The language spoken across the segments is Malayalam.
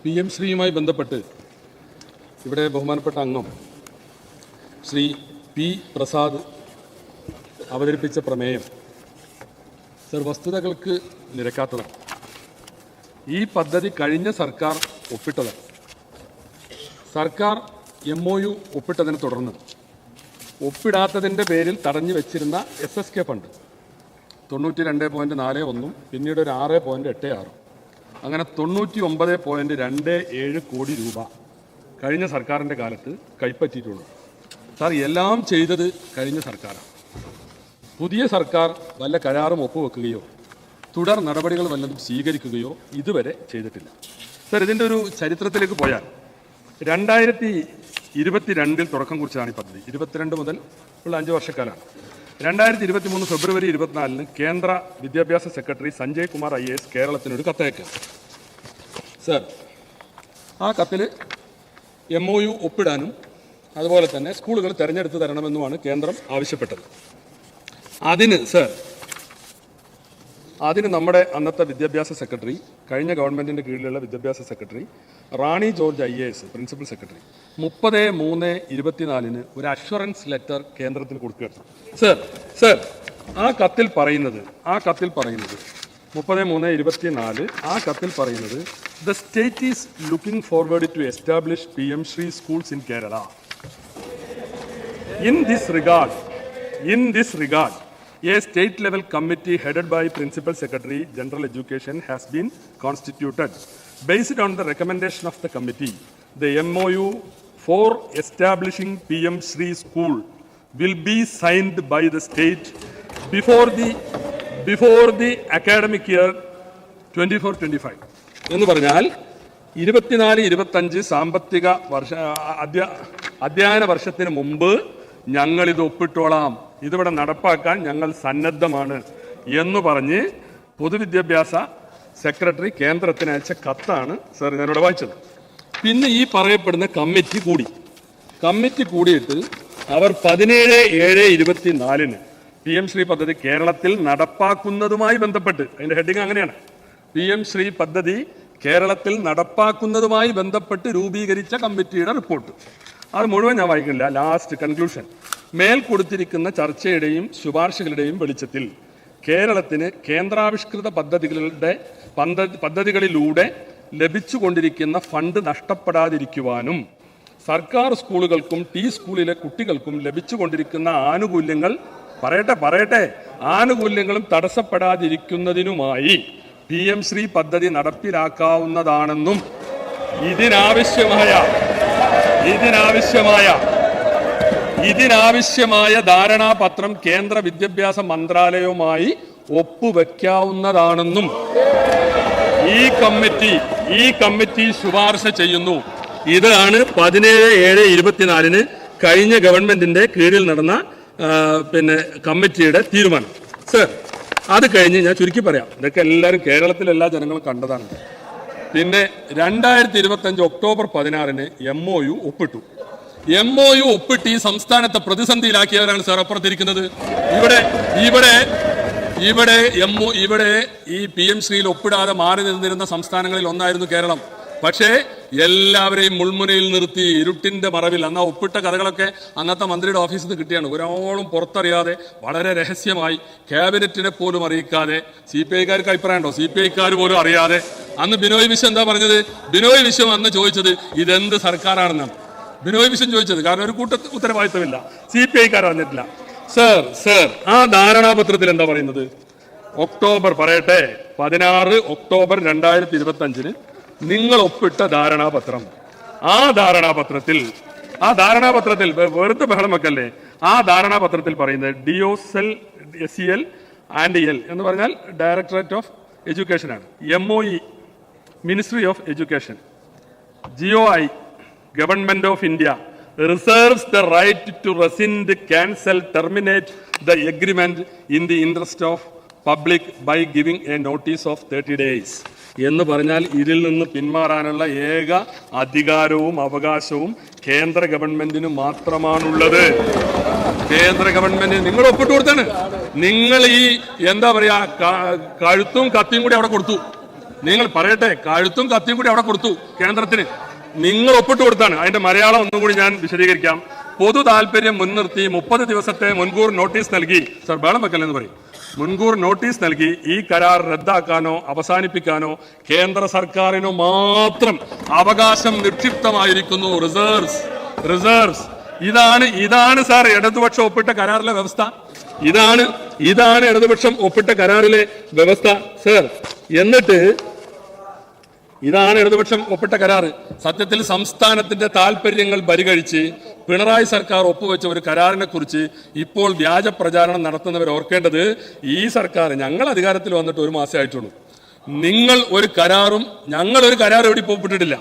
PM ശ്രീയുമായി ബന്ധപ്പെട്ട് ഇവിടെ ബഹുമാനപ്പെട്ട അംഗം ശ്രീ പി പ്രസാദ് അവതരിപ്പിച്ച പ്രമേയം സർ വസ്തുതകൾക്ക് നിരക്കാത്തതാണ്. ഈ പദ്ധതി കഴിഞ്ഞ സർക്കാർ ഒപ്പിട്ടതാണ്. സർക്കാർ MOU ഒപ്പിട്ടതിനെ തുടർന്ന് ഒപ്പിടാത്തതിൻ്റെ പേരിൽ തടഞ്ഞു വെച്ചിരുന്ന SSK ഫണ്ട് 92.41 പിന്നീട് ഒരു 6.86 അങ്ങനെ 99.27 കോടി രൂപ കഴിഞ്ഞ സർക്കാരിൻ്റെ കാലത്ത് കൈപ്പറ്റിയിട്ടുള്ളൂ. സാർ, എല്ലാം ചെയ്തത് കഴിഞ്ഞ സർക്കാരാണ്. പുതിയ സർക്കാർ വല്ല കരാറും ഒപ്പുവെക്കുകയോ തുടർ നടപടികൾ വല്ലതും സ്വീകരിക്കുകയോ ഇതുവരെ ചെയ്തിട്ടില്ല. സാർ, ഇതിൻ്റെ ഒരു ചരിത്രത്തിലേക്ക് പോയാൽ 2022 തുടക്കം കുറിച്ചതാണ് ഈ പദ്ധതി. 22 മുതൽ ഉള്ള 5 വർഷക്കാലമാണ്. 2023 ഫെബ്രുവരി 24 കേന്ദ്ര വിദ്യാഭ്യാസ സെക്രട്ടറി സഞ്ജയ് കുമാർ IAS കേരളത്തിനൊരു കത്തയക്കുക. സർ, ആ കത്തിൽ MOU ഒപ്പിടാനും അതുപോലെ തന്നെ സ്കൂളുകൾ തിരഞ്ഞെടുത്ത് തരണമെന്നുമാണ് കേന്ദ്രം ആവശ്യപ്പെട്ടത്. അതിന് നമ്മുടെ അന്നത്തെ വിദ്യാഭ്യാസ സെക്രട്ടറി, കഴിഞ്ഞ ഗവൺമെൻറ്റിൻ്റെ കീഴിലുള്ള വിദ്യാഭ്യാസ സെക്രട്ടറി റാണി ജോർജ് IAS പ്രിൻസിപ്പൽ സെക്രട്ടറി 30/3/24 ഒരു അഷ്വറൻസ് ലെറ്റർ കേന്ദ്രത്തിന് കൊടുക്കുകയാണ്. സർ, ആ കത്തിൽ പറയുന്നത് 30/3/24 ആ കത്തിൽ പറയുന്നത് the state is looking forward to establish PM Shri schools in Kerala. In this regard, a state-level committee headed by Principal Secretary, General Education has been constituted. Based on the recommendation of the committee, the MOU for establishing PM Shri School will be signed by the state before the academic year 24-25. എന്ന് പറഞ്ഞാൽ 24-25 സാമ്പത്തിക വർഷ അധ്യയന വർഷത്തിന് മുമ്പ് ഞങ്ങളിത് ഒപ്പിട്ടോളാം, ഇതിവിടെ നടപ്പാക്കാൻ ഞങ്ങൾ സന്നദ്ധമാണ് എന്ന് പറഞ്ഞ് പൊതുവിദ്യാഭ്യാസ സെക്രട്ടറി കേന്ദ്രത്തിന് അയച്ച കത്താണ് സർ ഞാനിവിടെ വായിച്ചത്. പിന്നെ ഈ പറയപ്പെടുന്ന കമ്മിറ്റി കൂടിയിട്ട് അവർ 17/7/24 PM ശ്രീ പദ്ധതി കേരളത്തിൽ നടപ്പാക്കുന്നതുമായി ബന്ധപ്പെട്ട്, അതിൻ്റെ ഹെഡിങ് അങ്ങനെയാണ്, PM ശ്രീ പദ്ധതി കേരളത്തിൽ നടപ്പാക്കുന്നതുമായി ബന്ധപ്പെട്ട് രൂപീകരിച്ച കമ്മിറ്റിയുടെ റിപ്പോർട്ട്. അത് മുഴുവൻ ഞാൻ വായിക്കുന്നില്ല. ലാസ്റ്റ് കൺക്ലൂഷൻ: മേൽ കൊടുത്തിരിക്കുന്ന ചർച്ചയുടെയും ശുപാർശകളുടെയും വെളിച്ചത്തിൽ കേരളത്തിന് കേന്ദ്രാവിഷ്കൃത പദ്ധതികളിലൂടെ ലഭിച്ചുകൊണ്ടിരിക്കുന്ന ഫണ്ട് നഷ്ടപ്പെടാതിരിക്കുവാനും സർക്കാർ സ്കൂളുകൾക്കും സ്കൂളിലെ കുട്ടികൾക്കും ലഭിച്ചുകൊണ്ടിരിക്കുന്ന ആനുകൂല്യങ്ങളും തടസ്സപ്പെടാതിരിക്കുന്നതിനുമായി PM ശ്രീ പദ്ധതി നടപ്പിലാക്കാവുന്നതാണെന്നും ഇതിനാവശ്യമായ ധാരണാപത്രം കേന്ദ്ര വിദ്യാഭ്യാസ മന്ത്രാലയവുമായി ഒപ്പുവെക്കാവുന്നതാണെന്നും ഈ കമ്മിറ്റി ശുപാർശ ചെയ്യുന്നു. ഇതാണ് 17/7/24 കഴിഞ്ഞ ഗവൺമെന്റിന്റെ കീഴിൽ നടന്ന കമ്മിറ്റിയുടെ തീരുമാനം. സർ, അത് കഴിഞ്ഞ് ഞാൻ ചുരുക്കി പറയാം, ഇതൊക്കെ എല്ലാവരും കേരളത്തിലെ എല്ലാ ജനങ്ങളും കണ്ടതാണ്. പിന്നെ 2025 ഒക്ടോബർ 16 MOU ഒപ്പിട്ടു. MOU ഒപ്പിട്ട് ഈ സംസ്ഥാനത്തെ പ്രതിസന്ധിയിലാക്കിയവരാണ് സാർ അപ്പുറത്തിരിക്കുന്നത്. ഇവിടെ ഈ PM ശ്രീയിൽ ഒപ്പിടാതെ മാറി നിന്നിരുന്ന സംസ്ഥാനങ്ങളിൽ ഒന്നായിരുന്നു കേരളം. പക്ഷേ എല്ലാവരെയും മുൾമുനയിൽ നിർത്തി ഇരുട്ടിന്റെ മറവിൽ അന്ന് ഒപ്പിട്ട കഥകളൊക്കെ അന്നത്തെ മന്ത്രിയുടെ ഓഫീസിൽ നിന്ന് കിട്ടിയാണ്. ഒരാളും പുറത്തറിയാതെ വളരെ രഹസ്യമായി ക്യാബിനറ്റിനെ പോലും അറിയിക്കാതെ, CPI-ക്കാർക്ക് അഭിപ്രായമുണ്ടോ, CPI-ക്കാർ പോലും അറിയാതെ അന്ന് ബിനോയ് വിശ്വം എന്താ പറഞ്ഞത്? ബിനോയ് വിശ്വം അന്ന് ചോദിച്ചത് ഇതെന്ത് സർക്കാരാണെന്നാണ് ബിനോയ് വിശ്വം ചോദിച്ചത്. കാരണം ഒരു ഉത്തരവാദിത്തമില്ല, CPI-ക്കാർ അറിഞ്ഞിട്ടില്ല. സർ, ആ ധാരണാപത്രത്തിൽ എന്താ പറയുന്നത്? ഒക്ടോബർ 2025 നിങ്ങൾ ഒപ്പിട്ട ധാരണാപത്രം. ആ ധാരണാപത്രത്തിൽ വെറുതെ ബഹളം വെക്കല്ലേ, ആ ധാരണാപത്രത്തിൽ പറയുന്നത് DOSL SEL ആൻഡ് EL എന്ന് പറഞ്ഞാൽ ഡയറക്ടറേറ്റ് ഓഫ് എഡ്യൂക്കേഷൻ ആണ്. MOE ministry of education. GOI government of India reserves the right to rescind, cancel, terminate the agreement in the interest of public by giving a notice of 30 days. എന്ന് പറഞ്ഞാൽ ഇതിൽ നിന്ന് പിന്മാറാനുള്ള ഏക അധികാരവും അവകാശവും കേന്ദ്ര ഗവൺമെന്റിന് മാത്രമാണുള്ളത്. കേന്ദ്ര ഗവൺമെന്റിന് നിങ്ങൾ ഒപ്പിട്ട് കൊടുത്താണ്. നിങ്ങൾ ഈ എന്താ പറയാ കഴുത്തും കത്തിയും കൂടി അവിടെ കൊടുത്തു. നിങ്ങൾ പറയട്ടെ, കഴുത്തും കത്തിയും കൂടി അവിടെ കൊടുത്തു കേന്ദ്രത്തിന്, നിങ്ങൾ ഒപ്പിട്ട് കൊടുത്താണ്. അതിന്റെ മലയാളം ഒന്നും കൂടി ഞാൻ വിശദീകരിക്കാം. പൊതു താല്പര്യം മുൻനിർത്തി 30 ദിവസത്തെ മുൻകൂർ നോട്ടീസ് നൽകി, സർ ബഹളം വെക്കല്ലെന്ന് പറയും, മുൻകൂർ നോട്ടീസ് നൽകി ഈ കരാർ റദ്ദാക്കാനോ അവസാനിപ്പിക്കാനോ കേന്ദ്ര സർക്കാരിനോ മാത്രം അവകാശം നിക്ഷിപ്തമായിരിക്കുന്നു. റിസർവ്സ്. ഇതാണ് സാർ ഇടതുപക്ഷം ഒപ്പിട്ട കരാറിലെ വ്യവസ്ഥ. ഇതാണ് ഇടതുപക്ഷം ഒപ്പിട്ട കരാറിലെ വ്യവസ്ഥ സർ. എന്നിട്ട് ഇതാണ് ഇടതുപക്ഷം ഒപ്പിട്ട കരാറ്. സത്യത്തിൽ സംസ്ഥാനത്തിന്റെ താല്പര്യങ്ങൾ പരിഗണിച്ച് പിണറായി സർക്കാർ ഒപ്പുവെച്ച ഒരു കരാറിനെ കുറിച്ച് ഇപ്പോൾ വ്യാജ പ്രചാരണം നടത്തുന്നവർ ഓർക്കേണ്ടത്, ഈ സർക്കാർ ഞങ്ങൾ അധികാരത്തിൽ വന്നിട്ട് 1 മാസമേ ആയിട്ടുള്ളൂ. ഞങ്ങളൊരു കരാർ ഇവിടെ ഇപ്പോൾ ഒപ്പിട്ടിട്ടില്ല.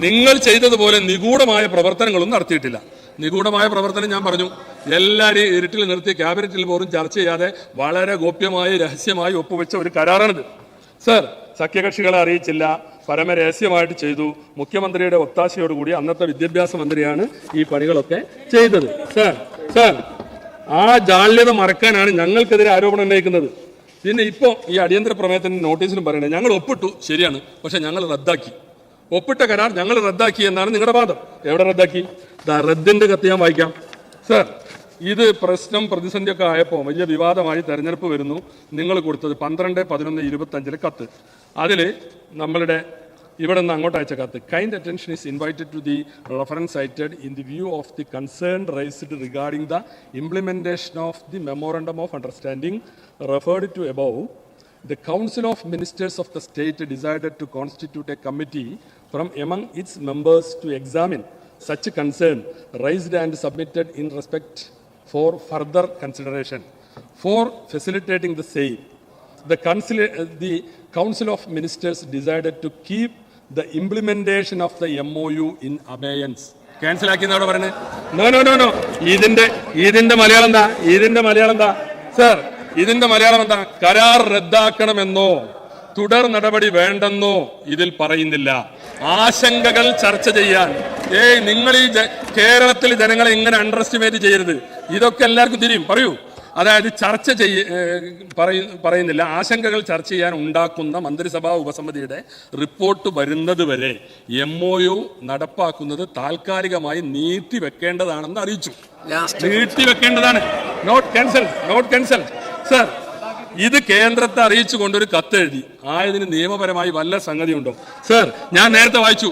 നിങ്ങൾ ചെയ്തതുപോലെ നിഗൂഢമായ പ്രവർത്തനങ്ങളൊന്നും നടത്തിയിട്ടില്ല. നിഗൂഢമായ പ്രവർത്തനം ഞാൻ പറഞ്ഞു, എല്ലാവരെയും ഇരുട്ടിൽ നിർത്തി ക്യാബിനറ്റിൽ പോലും ചർച്ച ചെയ്യാതെ വളരെ ഗോപ്യമായി രഹസ്യമായി ഒപ്പുവെച്ച ഒരു കരാറാണിത് സർ. സഖ്യകക്ഷികളെ അറിയിച്ചില്ല, പരമരഹസ്യമായിട്ട് ചെയ്തു. മുഖ്യമന്ത്രിയുടെ ഒത്താശയോടുകൂടി അന്നത്തെ വിദ്യാഭ്യാസ മന്ത്രിയാണ് ഈ പണികളൊക്കെ ചെയ്തത് സർ. ആ ജാള്യത മറക്കാനാണ് ഞങ്ങൾക്കെതിരെ ആരോപണം ഉന്നയിക്കുന്നത്. പിന്നെ ഇപ്പോൾ ഈ അടിയന്തര പ്രമേയത്തിന്റെ നോട്ടീസിലും പറയണേ, ഞങ്ങൾ ഒപ്പിട്ടു ശരിയാണ്, പക്ഷെ ഞങ്ങൾ റദ്ദാക്കി. ഒപ്പിട്ട കരാർ ഞങ്ങൾ റദ്ദാക്കി എന്നാണ് നിങ്ങളുടെ വാദം. എവിടെ റദ്ദാക്കി? റദ്ദിന്റെ കത്ത് ഞാൻ വായിക്കാം സർ. ഇത് പ്രശ്നം പ്രതിസന്ധിയൊക്കെ ആയപ്പോൾ വലിയ വിവാദമായി തെരഞ്ഞെടുപ്പ് വരുന്നു. നിങ്ങൾ കൊടുത്തത് 12/11/25 കത്ത്. അതിൽ നമ്മളുടെ ഇവിടെ നിന്ന് അങ്ങോട്ട് അയച്ച കത്ത്, kind attention is invited to the reference cited in the view of the concern raised regarding the implementation of the memorandum of understanding referred to above. The Council of Ministers of the state decided to constitute a committee from among its members to examine such concern raised and submitted in respect for further consideration. For facilitating the same, the Council of Ministers decided to keep the implementation of the MOU in abeyance. Cancel ആക്കിയെന്നാണ് പറയുന്നത്. നോ. ഇതിന്റെ മലയാളം എന്താ സർ? ഇതിന്റെ മലയാളം എന്താ? കരാർ റദ്ദാക്കണമെന്നോ തുടർ നടപടി വേണ്ടെന്നോ ഇതിൽ പറയുന്നില്ല. ആശങ്കകൾ ചർച്ച ചെയ്യാൻ നിങ്ങൾ ഈ കേരളത്തിൽ ജനങ്ങളെ ഇങ്ങനെ അണ്ടർ എസ്റ്റിമേറ്റ് ചെയ്യരുത്. ഇതൊക്കെ എല്ലാവർക്കും തിരിയും. പറയൂ. അതായത് ചർച്ച പറയുന്നില്ല. ആശങ്കകൾ ചർച്ച ചെയ്യാൻ ഉണ്ടാക്കുന്ന മന്ത്രിസഭാ ഉപസമിതിയുടെ റിപ്പോർട്ട് വരുന്നത് വരെ MOU നടപ്പാക്കുന്നത് താൽക്കാലികമായി നീട്ടിവെക്കേണ്ടതാണെന്ന് അറിയിച്ചു. നീട്ടിവെക്കേണ്ടതാണ്. Not cancel sir. ഇത് കേന്ദ്രത്തെ അറിയിച്ചുകൊണ്ടൊരു കത്തെഴുതി. ആയതിന് നിയമപരമായി വല്ല സംഗതിയുണ്ടോ സർ? ഞാൻ നേരത്തെ വായിച്ചു,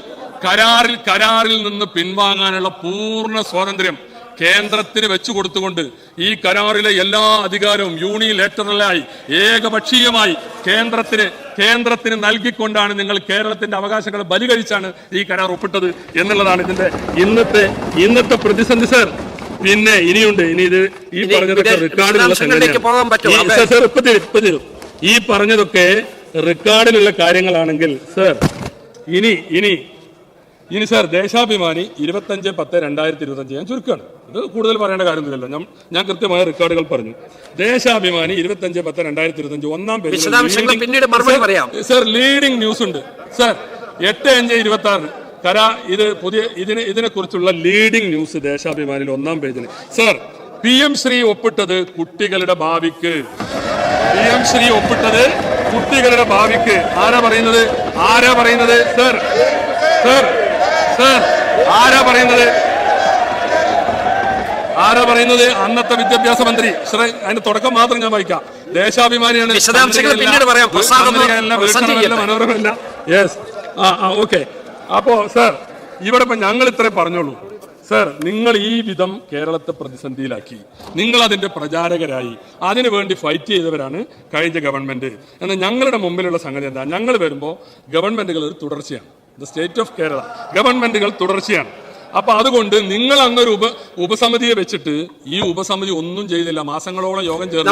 കരാറിൽ നിന്ന് പിൻവാങ്ങാനുള്ള പൂർണ്ണ സ്വാതന്ത്ര്യം കേന്ദ്രത്തിന് വെച്ചു കൊടുത്തുകൊണ്ട് ഈ കരാറിലെ എല്ലാ അധികാരവും യൂണിലേറ്ററലായി ഏകപക്ഷീയമായി കേന്ദ്രത്തിന് നൽകിക്കൊണ്ടാണ് നിങ്ങൾ കേരളത്തിന്റെ അവകാശങ്ങൾ ബലികഴിച്ചാണ് ഈ കരാർ ഒപ്പിട്ടത് എന്നുള്ളതാണ് ഇതിന്റെ ഇന്നത്തെ പ്രതിസന്ധി സർ. പിന്നെ ഇനിയുണ്ട്. ഈ പറഞ്ഞതൊക്കെ റെക്കോർഡിലുള്ള ഈ പറഞ്ഞതൊക്കെ റെക്കോർഡിലുള്ള കാര്യങ്ങളാണെങ്കിൽ സർ, ഇനി സാർ ദേശാഭിമാനി 25/10/2025 ഞാൻ ചുരുക്കാണ്. ഇത് കൂടുതൽ പറയേണ്ട കാര്യമൊന്നുമില്ലല്ലോ. ഞാൻ കൃത്യമായ റെക്കോർഡുകൾ പറഞ്ഞു. ദേശാഭിമാനി 25/10/2025 1-ാം പേജിൽ സർ ലീഡിംഗ് ന്യൂസ് ഉണ്ട് സർ. 8/5/26 ഇത് ഇതിനെ കുറിച്ചുള്ള ലീഡിംഗ് ന്യൂസ് ദേശാഭിമാനിയിൽ 1-ാം പേജിൽ സർ. PM ശ്രീ ഒപ്പിട്ടത് കുട്ടികളുടെ ഭാവിക്ക്. PM ശ്രീ ഒപ്പിട്ടത് കുട്ടികളുടെ ഭാവിക്ക്. ആരാ പറയുന്നത് സർ? ആരാ പറയുന്നത്? അന്നത്തെ വിദ്യാഭ്യാസ മന്ത്രി. അതിന്റെ തുടക്കം മാത്രം ഞാൻ വായിക്കാം. ദേശാഭിമാനിയാണ്. മനോരമല്ല. Yes, okay. അപ്പോ സർ, ഇവിടെ ഇപ്പൊ ഞങ്ങൾ ഇത്രേ പറഞ്ഞോളൂ സർ. നിങ്ങൾ ഈ വിധം കേരളത്തെ പ്രതിസന്ധിയിലാക്കി, നിങ്ങൾ അതിന്റെ പ്രചാരകരായി, അതിനുവേണ്ടി ഫൈറ്റ് ചെയ്തവരാണ് കഴിഞ്ഞ ഗവൺമെന്റ്. എന്നാൽ ഞങ്ങളുടെ മുമ്പിലുള്ള സംഗതി എന്താ? ഞങ്ങൾ വരുമ്പോൾ ഗവൺമെന്റുകൾ ഒരു തുടർച്ചയാണ്. ദ സ്റ്റേറ്റ് ഓഫ് കേരള ഗവൺമെന്റുകൾ തുടർച്ചയാണ്. അപ്പൊ അതുകൊണ്ട് നിങ്ങൾ അന്നൊരു ഉപസമിതിയെ വെച്ചിട്ട് ഈ ഉപസമിതി ഒന്നും ചെയ്തില്ല. മാസങ്ങളോളം യോഗം ചേർന്നു.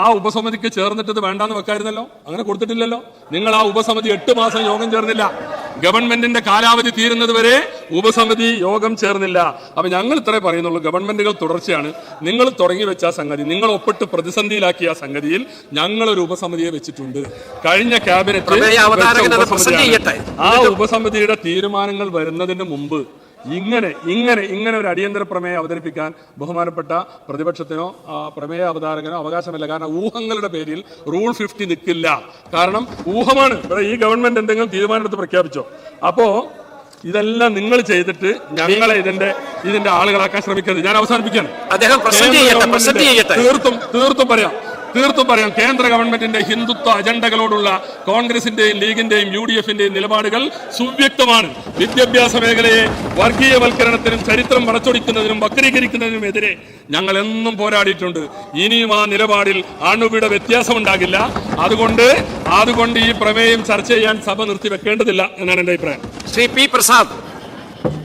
ആ ഉപസമിതിക്ക് ചേർന്നിട്ട് വേണ്ടാന്ന് വെക്കായിരുന്നല്ലോ. അങ്ങനെ കൊടുത്തിട്ടില്ലല്ലോ. നിങ്ങൾ ആ ഉപസമിതി 8 മാസം യോഗം ചേർന്നില്ല. ഗവൺമെന്റിന്റെ കാലാവധി തീരുന്നത് വരെ ഉപസമിതി യോഗം ചേർന്നില്ല. അപ്പൊ ഞങ്ങൾ ഇത്രേ പറയുന്നുള്ളൂ, ഗവൺമെന്റുകൾ തുടർച്ചയാണ്. നിങ്ങൾ തുടങ്ങി വെച്ച സംഗതി, നിങ്ങൾ ഒപ്പിട്ട് പ്രതിസന്ധിയിലാക്കിയ സംഗതിയിൽ ഞങ്ങളൊരു ഉപസമിതിയെ വെച്ചിട്ടുണ്ട്. കഴിഞ്ഞ ക്യാബിനറ്റ് ആ ഉപസമിതിയുടെ തീരുമാനങ്ങൾ വരുന്നതിന് മുമ്പ് ഇങ്ങനെ ഒരു അടിയന്തര പ്രമേയം അവതരിപ്പിക്കാൻ ബഹുമാനപ്പെട്ട പ്രതിപക്ഷത്തിനോ പ്രമേയ അവതാരകനോ അവകാശമില്ല. കാരണം ഊഹങ്ങളുടെ പേരിൽ റൂൾ 50 നിൽക്കില്ല. കാരണം ഊഹമാണ്. ഇവിടെ ഈ ഗവൺമെന്റ് എന്തെങ്കിലും തീരുമാനമെടുത്ത് പ്രഖ്യാപിച്ചോ? അപ്പോ ഇതെല്ലാം നിങ്ങൾ ചെയ്തിട്ട് ഞങ്ങളെ ഇതിന്റെ ആളുകളാക്കാൻ ശ്രമിക്കരുത്. ഞാൻ അവസാനിപ്പിക്കാൻ തീർത്തും പറയാം കേന്ദ്ര ഗവൺമെന്റിന്റെ ഹിന്ദുത്വ അജണ്ടകളോടുള്ള കോൺഗ്രസിന്റെയും ലീഗിന്റെയും UDF-ന്റെയും നിലപാടുകൾ സുവ്യക്തമാണ്. വിദ്യാഭ്യാസ മേഖലയെ വർഗീയവൽക്കരണത്തിനും ചരിത്രം വളച്ചൊടിക്കുന്നതിനും വക്രീകരിക്കുന്നതിനും എതിരെ ഞങ്ങൾ എന്നും പോരാടിയിട്ടുണ്ട്. ഇനിയും ആ നിലപാടിൽ അണുവിട വ്യത്യാസമുണ്ടാകില്ല. അതുകൊണ്ട് ഈ പ്രമേയം ചർച്ച ചെയ്യാൻ സഭ നിർത്തിവെക്കേണ്ടതില്ല എന്നാണ് എന്റെ അഭിപ്രായം. ശ്രീ പി പ്രസാദ്.